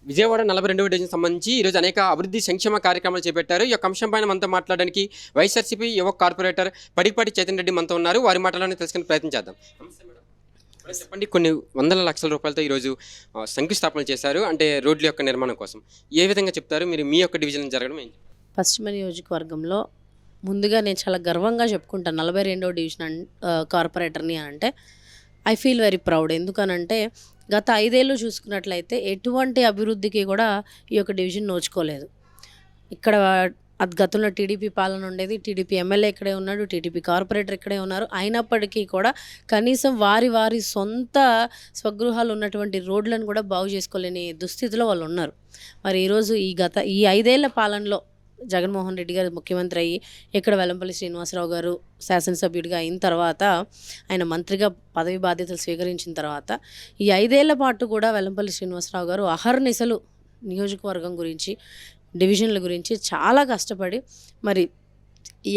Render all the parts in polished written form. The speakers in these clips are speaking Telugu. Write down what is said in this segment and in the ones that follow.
విజయవాడ 42వ డివిజన్ సంబంధించి ఈరోజు అనేక అభివృద్ధి సంక్షేమ కార్యక్రమాలు చేపట్టారు. ఈ యొక్క అంశం పైన మనతో మాట్లాడడానికి వైఎస్ఆర్సీపీ యువ కార్పొరేటర్ పడిపాటి చైతన్య రెడ్డి మనతో ఉన్నారు. వారి మాటలను తెలుసుకునే ప్రయత్నం చేద్దాం. నమస్తే మేడం. మేడం చెప్పండి, కొన్ని వందల లక్షల రూపాయలతో ఈరోజు శంకుస్థాపన చేశారు, అంటే రోడ్ల యొక్క నిర్మాణం కోసం. ఏ విధంగా చెప్తారు మీరు మీ యొక్క డివిజన్ జరగడం ఏంటి? పశ్చిమ నియోజకవర్గంలో ముందుగా నేను చాలా గర్వంగా చెప్పుకుంటాను 42వ డివిజన్ కార్పొరేటర్ని అని అంటే ఐ ఫీల్ వెరీ ప్రౌడ్. ఎందుకనంటే గత 5 ఏళ్ళు చూసుకున్నట్లయితే ఎటువంటి అభివృద్ధికి కూడా ఈ యొక్క డివిజన్ నోచుకోలేదు. ఇక్కడ గతంలో టీడీపీ పాలన ఉండేది, టీడీపీ ఎమ్మెల్యే ఇక్కడే ఉన్నాడు, టీడీపీ కార్పొరేటర్ ఇక్కడే ఉన్నారు. అయినప్పటికీ కూడా కనీసం వారి సొంత స్వగృహాలు ఉన్నటువంటి రోడ్లను కూడా బాగు చేసుకోలేని దుస్థితిలో వాళ్ళు ఉన్నారు. మరి ఈరోజు ఈ 5 ఏళ్ల పాలనలో జగన్మోహన్ రెడ్డి గారు ముఖ్యమంత్రి అయ్యి ఇక్కడ వెల్లంపల్లి శ్రీనివాసరావు గారు శాసనసభ్యుడిగా అయిన తర్వాత, ఆయన మంత్రిగా పదవి బాధ్యతలు స్వీకరించిన తర్వాత ఈ 5 ఏళ్ల పాటు కూడా వెల్లంపల్లి శ్రీనివాసరావు గారు అహర్నిశలు నియోజకవర్గం గురించి, డివిజన్ల గురించి చాలా కష్టపడి మరి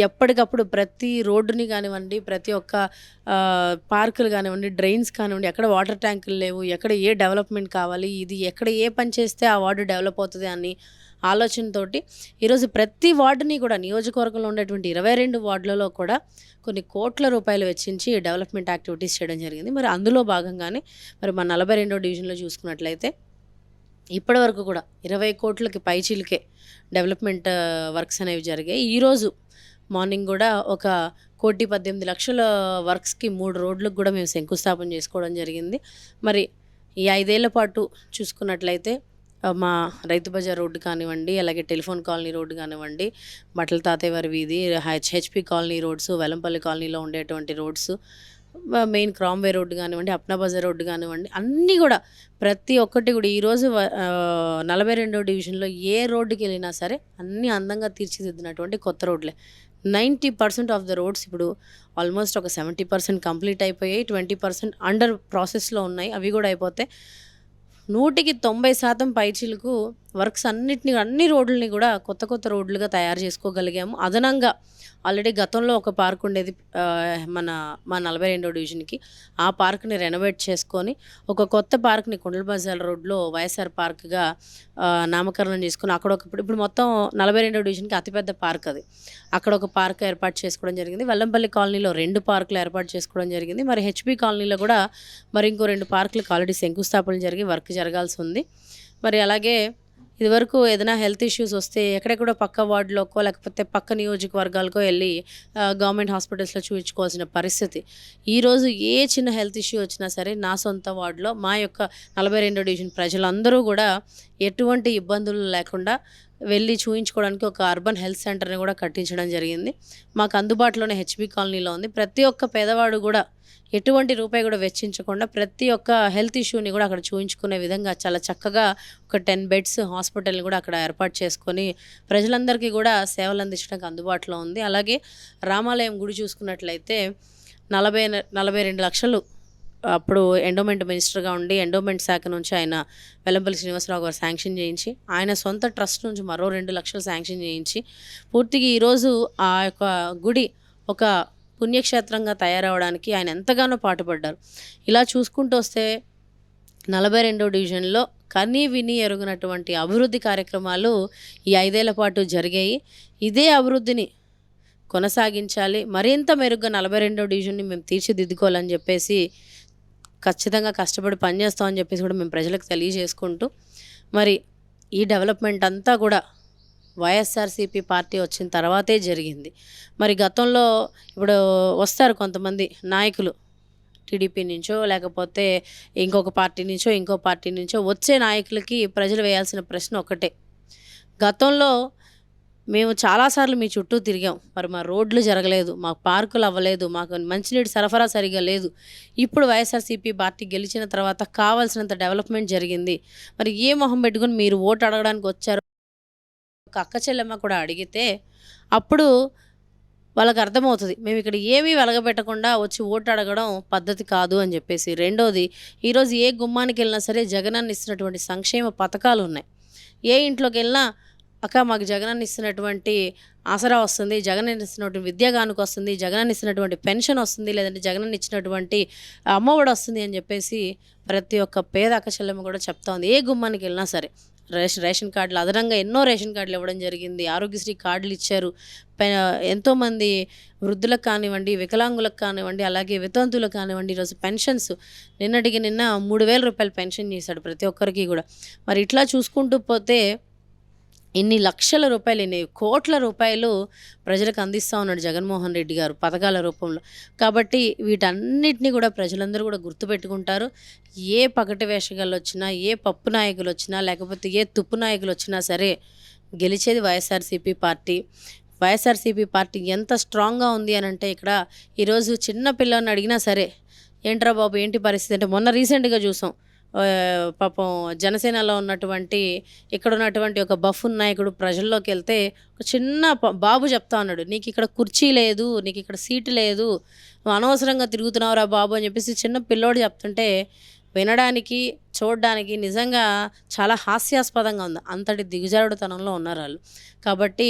ఎప్పటికప్పుడు ప్రతి రోడ్డుని కానివ్వండి, ప్రతి ఒక్క పార్కులు కానివ్వండి, డ్రైన్స్ కానివ్వండి, ఎక్కడ వాటర్ ట్యాంకులు లేవు, ఎక్కడ ఏ డెవలప్మెంట్ కావాలి, ఇది ఎక్కడ ఏ పని చేస్తే ఆ వార్డు డెవలప్ అవుతుంది అని ఆలోచనతోటి ఈరోజు ప్రతి వార్డుని కూడా, నియోజకవర్గంలో ఉండేటువంటి 22 వార్డులలో కూడా కొన్ని కోట్ల రూపాయలు వెచ్చించి డెవలప్మెంట్ యాక్టివిటీస్ చేయడం జరిగింది. మరి అందులో భాగంగానే మరి మా 42వ డివిజన్లో చూసుకున్నట్లయితే ఇప్పటి వరకు కూడా 20 కోట్లకి పైచీలకే డెవలప్మెంట్ వర్క్స్ అనేవి జరిగాయి. ఈరోజు మార్నింగ్ కూడా ఒక 1,18,00,000 వర్క్స్కి 3 రోడ్లకు కూడా మేము శంకుస్థాపన చేసుకోవడం జరిగింది. మరి ఈ 5 ఏళ్ల పాటు చూసుకున్నట్లయితే మా రైతు బజార్ రోడ్డు కానివ్వండి, అలాగే టెలిఫోన్ కాలనీ రోడ్డు కానివ్వండి, బట్టల తాతయ్య వారి వీధి, హెచ్పి కాలనీ రోడ్స్, వెల్లంపల్లి కాలనీలో ఉండేటువంటి రోడ్స్, మెయిన్ క్రామ్వే రోడ్డు కానివ్వండి, అప్నా బజార్ రోడ్డు కానివ్వండి, అన్నీ కూడా ప్రతి ఒక్కటి కూడా ఈరోజు 42వ డివిజన్లో ఏ రోడ్డుకి వెళ్ళినా సరే అన్నీ అందంగా తీర్చిదిద్దినటువంటి కొత్త రోడ్లే. 90% ఆఫ్ ద రోడ్స్ ఇప్పుడు ఆల్మోస్ట్ ఒక 70% కంప్లీట్ అయిపోయాయి, 20% అండర్ ప్రాసెస్లో ఉన్నాయి. అవి కూడా అయిపోతే 100% పైచీలకు వర్క్స్ అన్ని రోడ్లని కూడా కొత్త రోడ్లుగా తయారు చేసుకోగలిగాము. అదనంగా ఆల్రెడీ గతంలో ఒక పార్క్ ఉండేది మా 42వ డివిజన్కి. ఆ పార్క్ని రెనోవేట్ చేసుకొని ఒక కొత్త పార్క్ని కొండల బజార్ రోడ్లో వైఎస్ఆర్ పార్క్గా నామకరణం చేసుకొని అక్కడ ఇప్పుడు మొత్తం 42వ డివిజన్కి అతిపెద్ద పార్క్ అది. అక్కడ ఒక పార్క్ ఏర్పాటు చేసుకోవడం జరిగింది. వెల్లంపల్లి కాలనీలో 2 పార్కులు ఏర్పాటు చేసుకోవడం జరిగింది. మరి హెచ్పి కాలనీలో కూడా మరి ఇంకో 2 పార్కులకు ఆల్రెడీ శంకుస్థాపనలు జరిగి వర్క్ జరగాల్సి ఉంది. మరి అలాగే ఇదివరకు ఏదైనా హెల్త్ ఇష్యూస్ వస్తే ఎక్కడెక్కడో పక్క వార్డులోకో లేకపోతే పక్క నియోజకవర్గాలకో వెళ్ళి గవర్నమెంట్ హాస్పిటల్స్లో చూపించుకోవాల్సిన పరిస్థితి. ఈరోజు ఏ చిన్న హెల్త్ ఇష్యూ వచ్చినా సరే నా సొంత వార్డులో మా యొక్క 42వ డివిజన్ ప్రజలందరూ కూడా ఎటువంటి ఇబ్బందులు లేకుండా వెళ్ళి చూయించుకోవడానికి ఒక అర్బన్ హెల్త్ సెంటర్ని కూడా కట్టించడం జరిగింది. మాకు అందుబాటులోనే హెచ్బి కాలనీలో ఉంది. ప్రతి ఒక్క పేదవాడు కూడా ఎటువంటి రూపాయి కూడా వెచ్చించకుండా ప్రతి ఒక్క హెల్త్ ఇష్యూని కూడా అక్కడ చూయించుకునే విధంగా చాలా చక్కగా ఒక 10 బెడ్స్ హాస్పిటల్ని కూడా అక్కడ ఏర్పాటు చేసుకొని ప్రజలందరికీ కూడా సేవలు అందించడానికి అందుబాటులో ఉంది. అలాగే రామాలయం గుడి చూసుకున్నట్లయితే 42 లక్షలు అప్పుడు ఎండోమెంట్ మినిస్టర్గా ఉండి ఎండోమెంట్ శాఖ నుంచి ఆయన వెల్లంపల్లి శ్రీనివాసరావు గారు శాంక్షన్ చేయించి, ఆయన సొంత ట్రస్ట్ నుంచి మరో 2 లక్షలు శాంక్షన్ చేయించి పూర్తిగా ఈరోజు ఆ యొక్క గుడి ఒక పుణ్యక్షేత్రంగా తయారవడానికి ఆయన ఎంతగానో పాటుపడ్డారు. ఇలా చూసుకుంటూ వస్తే 42వ డివిజన్లో కనీ విని ఎరుగినటువంటి అభివృద్ధి కార్యక్రమాలు ఈ 5 ఏళ్ల పాటు జరిగాయి. ఇదే అభివృద్ధిని కొనసాగించాలి, మరింత మెరుగ్గా 42వ డివిజన్ని మేము తీర్చిదిద్దుకోవాలని చెప్పేసి ఖచ్చితంగా కష్టపడి పనిచేస్తామని చెప్పేసి కూడా మేము ప్రజలకు తెలియజేసుకుంటూ, మరి ఈ డెవలప్మెంట్ అంతా కూడా వైఎస్ఆర్సీపీ పార్టీ వచ్చిన తర్వాతే జరిగింది. మరి గతంలో ఇప్పుడు వస్తారు కొంతమంది నాయకులు టీడీపీ నుంచో లేకపోతే ఇంకొక పార్టీ నుంచో వచ్చే నాయకులకి ప్రజలు వేయాల్సిన ప్రశ్న ఒకటే. గతంలో మేము చాలాసార్లు మీ చుట్టూ తిరిగాం, మరి మా రోడ్లు జరగలేదు, మాకు పార్కులు అవ్వలేదు, మాకు మంచినీటి సరఫరా సరిగా లేదు. ఇప్పుడు వైఎస్ఆర్సీపీ పార్టీ గెలిచిన తర్వాత కావాల్సినంత డెవలప్మెంట్ జరిగింది. మరి ఏ మొహం పెట్టుకుని మీరు ఓటు అడగడానికి వచ్చారు? ఒక అక్క చెల్లెమ్మ కూడా అడిగితే అప్పుడు వాళ్ళకి అర్థమవుతుంది మేము ఇక్కడ ఏమీ వెలగబెట్టకుండా వచ్చి ఓటు అడగడం పద్ధతి కాదు అని చెప్పేసి. రెండోది, ఈరోజు ఏ గుమ్మానికి వెళ్ళినా సరే జగనన్న ఇస్తున్నటువంటి సంక్షేమ పథకాలు ఉన్నాయి. ఏ ఇంట్లోకి వెళ్ళినా అక్క మాకు జగనన్న ఇస్తున్నటువంటి ఆసరా వస్తుంది, జగనన్న ఇస్తున్నటువంటి విద్యా కానుక వస్తుంది, జగనన్న ఇస్తున్నటువంటి పెన్షన్ వస్తుంది, లేదంటే జగనన్న ఇచ్చినటువంటి అమ్మఒడి వస్తుంది అని చెప్పేసి ప్రతి ఒక్క పేద అక్క చెల్లెమ్మ కూడా చెప్తా ఉంది ఏ గుమ్మానికి వెళ్ళినా సరే. రేషన్ కార్డులు అదనంగా ఎన్నో రేషన్ కార్డులు ఇవ్వడం జరిగింది. ఆరోగ్యశ్రీ కార్డులు ఇచ్చారు. ఎంతోమంది వృద్ధులకు కానివ్వండి, వికలాంగులకు కానివ్వండి, అలాగే వితంతువులకు కానివ్వండి, ఈరోజు పెన్షన్స్ నిన్నటికి నిన్న 3,000 రూపాయలు పెన్షన్ చేశాడు ప్రతి ఒక్కరికి కూడా. మరి ఇట్లా చూసుకుంటూ పోతే ఇన్ని లక్షల రూపాయలు, ఇన్ని కోట్ల రూపాయలు ప్రజలకు అందిస్తూ ఉన్నాడు జగన్మోహన్ రెడ్డి గారు పథకాల రూపంలో. కాబట్టి వీటన్నిటిని కూడా ప్రజలందరూ కూడా గుర్తుపెట్టుకుంటారు. ఏ పగటి వేషగాళ్ళు వచ్చినా, ఏ పప్పు నాయకులు వచ్చినా, లేకపోతే ఏ తుప్పు నాయకులు వచ్చినా సరే గెలిచేది వైఎస్ఆర్సీపీ పార్టీ. వైఎస్ఆర్సీపీ పార్టీ ఎంత స్ట్రాంగ్గా ఉంది అని అంటే, ఇక్కడ ఈరోజు చిన్న పిల్లని అడిగినా సరే ఏంట్రా బాబు ఏంటి పరిస్థితి అంటే, మొన్న రీసెంట్గా చూసాం పాపం జనసేనలో ఉన్నటువంటి ఇక్కడ ఉన్నటువంటి ఒక బఫున్ నాయకుడు ప్రజల్లోకి వెళ్తే ఒక చిన్న బాబు చెప్తా ఉన్నాడు, నీకు ఇక్కడ కుర్చీ లేదు, నీకు ఇక్కడ సీటు లేదు, నువ్వు అనవసరంగా తిరుగుతున్నావురా బాబు అని చెప్పేసి చిన్న పిల్లోడు చెప్తుంటే వినడానికి చూడడానికి నిజంగా చాలా హాస్యాస్పదంగా ఉంది. అంతటి దిగజారుడుతనంలో ఉన్నారు వాళ్ళు. కాబట్టి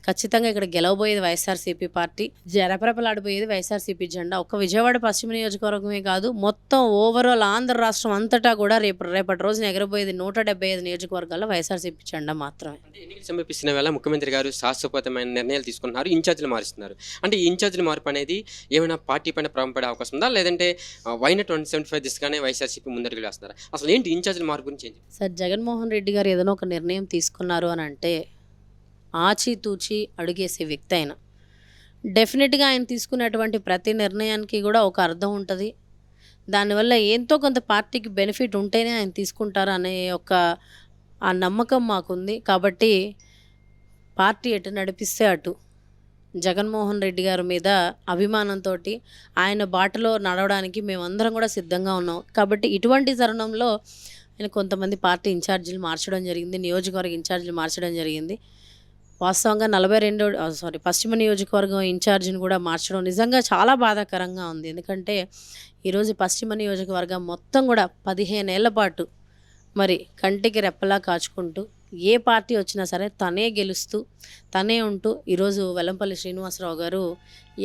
ఖచ్చితంగా ఇక్కడ గెలవబోయేది వైఎస్ఆర్సీపీ పార్టీ, రెపరెపలాడిపోయేది వైఎస్ఆర్సీపీ జెండా. ఒక్క విజయవాడ పశ్చిమ నియోజకవర్గమే కాదు, మొత్తం ఓవరాల్ ఆంధ్ర రాష్ట్రం అంతటా కూడా రేపటి రోజున ఎగరబోయేది 175 నియోజకవర్గాల్లో వైఎస్ఆర్సీపీ జెండా మాత్రమే. అంటే ఎన్నికలు సమీపిస్తున్న వేళ ముఖ్యమంత్రి గారు శాశ్వతమైన నిర్ణయాలు తీసుకుంటున్నారు, ఇన్ఛార్జీలు మారుస్తున్నారు. అంటే ఈ ఇన్ఛార్జీల మార్పు అనేది ఏమైనా పార్టీ పైన ప్రభావం పడే అవకాశం ఉందా, లేదంటే వైనట్ 175 దిశగానే వైఎస్ఆర్సీపీ ముందరికి వేస్తున్నారా? అసలు ఏంటి ఇన్ఛార్జీల మార్పు గురించి ఏంటి? సార్, జగన్మోహన్ రెడ్డి గారు ఏదైనా ఒక నిర్ణయం తీసుకున్నారు అని అంటే ఆచితూచి అడుగేసే వ్యక్తి ఆయన. డెఫినెట్గా ఆయన తీసుకున్నటువంటి ప్రతి నిర్ణయానికి కూడా ఒక అర్థం ఉంటుంది. దానివల్ల ఎంతో కొంత పార్టీకి బెనిఫిట్ ఉంటేనే ఆయన తీసుకుంటారు అనే ఆ నమ్మకం మాకుంది. కాబట్టి పార్టీ ఎటు నడిపిస్తే అటు జగన్మోహన్ రెడ్డి గారి మీద అభిమానంతో ఆయన బాటలో నడవడానికి మేమందరం కూడా సిద్ధంగా ఉన్నాం. కాబట్టి ఇటువంటి తరుణంలో ఆయన కొంతమంది పార్టీ ఇన్ఛార్జీలు మార్చడం జరిగింది, నియోజకవర్గ ఇన్ఛార్జీలు మార్చడం జరిగింది. వాస్తవంగా పశ్చిమ నియోజకవర్గం ఇన్ఛార్జిని కూడా మార్చడం నిజంగా చాలా బాధాకరంగా ఉంది. ఎందుకంటే ఈరోజు పశ్చిమ నియోజకవర్గం మొత్తం కూడా 15 ఏళ్ల పాటు మరి కంటికి రెప్పలా కాచుకుంటూ ఏ పార్టీ వచ్చినా సరే తనే గెలుస్తూ తనే ఉంటూ ఈరోజు వెల్లంపల్లి శ్రీనివాసరావు గారు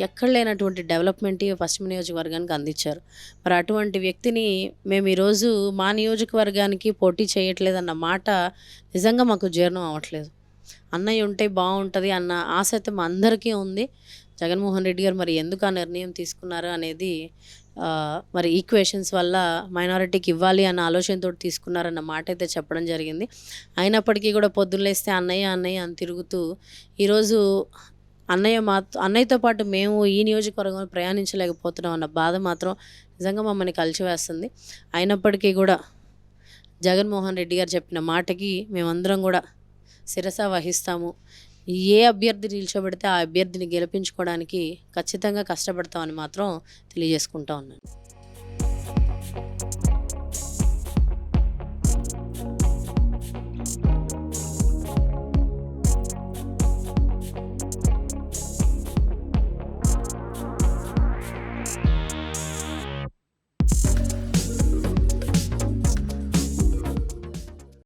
ఎక్కడ లేనటువంటి డెవలప్మెంట్ పశ్చిమ నియోజకవర్గానికి అందించారు. మరి అటువంటి వ్యక్తిని మేము ఈరోజు మా నియోజకవర్గానికి పోటీ చేయట్లేదన్న మాట నిజంగా మాకు జీర్ణం అవ్వట్లేదు. అన్నయ్య ఉంటే బాగుంటుంది అన్న ఆశ అయితే మా అందరికీ ఉంది. జగన్మోహన్ రెడ్డి గారు మరి ఎందుకు ఆ నిర్ణయం తీసుకున్నారు అనేది మరి ఈక్వేషన్స్ వల్ల మైనారిటీకి ఇవ్వాలి అన్న ఆలోచనతో తీసుకున్నారన్న మాట అయితే చెప్పడం జరిగింది. అయినప్పటికీ కూడా పొద్దున్నేస్తే అన్నయ్య అన్నయ్య అని తిరుగుతూ ఈరోజు అన్నయ్యతో పాటు మేము ఈ నియోజకవర్గంలో ప్రయాణించలేకపోతున్నాం అన్న బాధ మాత్రం నిజంగా మమ్మల్ని కలిచివేస్తుంది. అయినప్పటికీ కూడా జగన్మోహన్ రెడ్డి గారు చెప్పిన మాటకి మేమందరం కూడా శిరస వహిస్తాము. ఏ అభ్యర్థి నిల్చోబెడితే ఆ అభ్యర్థిని గెలిపించుకోవడానికి ఖచ్చితంగా కష్టపడతామని మాత్రం తెలియజేసుకుంటా ఉన్నాను.